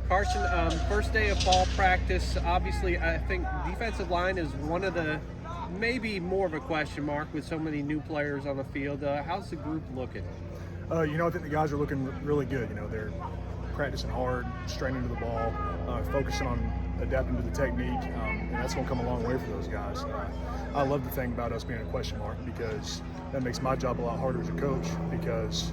Carson, first day of fall practice. Obviously, I think defensive line is one of the maybe more of a question mark with so many new players on the field. How's the group looking? I think the guys are looking really good. They're practicing hard, straining to the ball, focusing on adapting to the technique, and that's going to come a long way for those guys. I love the thing about us being a question mark because that makes my job a lot harder as a coach because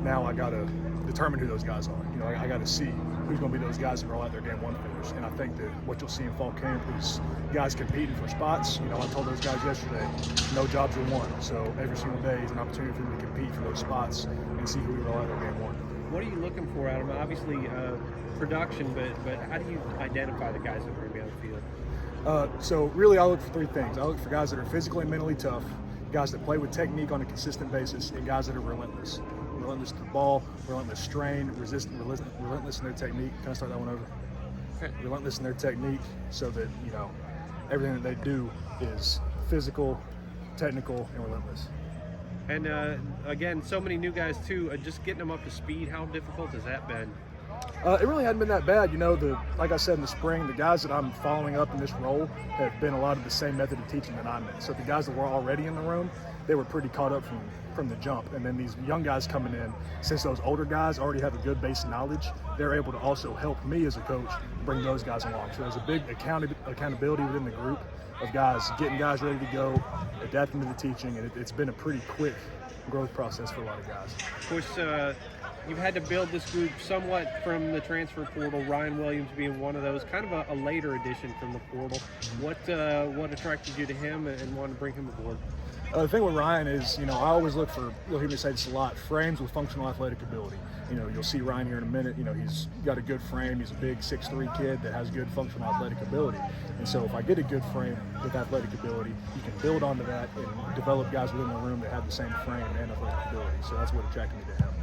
now I got to determine who those guys are. I got to see who's going to be those guys that are all out there game one fitters. And I think that what you'll see in fall camp is guys competing for spots. I told those guys yesterday, no jobs are won. So every single day is an opportunity for them to compete for those spots and see who we all out there game one. What are you looking for out of them? Obviously, production, but how do you identify the guys that are going to be on the field? So really I look for three things. I look for guys that are physically and mentally tough, guys that play with technique on a consistent basis, and guys that are relentless. Relentless to the ball, relentless strain, relentless in their technique. Can I start that one over? Okay. Relentless in their technique so that, everything that they do is physical, technical, and relentless. And again, so many new guys too. Just getting them up to speed. How difficult has that been? It really hadn't been that bad. Like I said in the spring, the guys that I'm following up in this role have been a lot of the same method of teaching that I'm in. So the guys that were already in the room, they were pretty caught up from the jump. And then these young guys coming in, since those older guys already have a good base knowledge, they're able to also help me as a coach bring those guys along. So there's a big accountability within the group of guys, getting guys ready to go, adapting to the teaching, and it's been a pretty quick growth process for a lot of guys. Of course, you've had to build this group somewhat from the transfer portal, Ryan Williams being one of those, kind of a later addition from the portal. What attracted you to him and wanted to bring him aboard? The thing with Ryan is, I always look for, you'll hear me say this a lot, frames with functional athletic ability. You'll see Ryan here in a minute. He's got a good frame. He's a big 6'3" kid that has good functional athletic ability. And so if I get a good frame with athletic ability, you can build onto that and develop guys within the room that have the same frame and athletic ability. So that's what attracted me to him.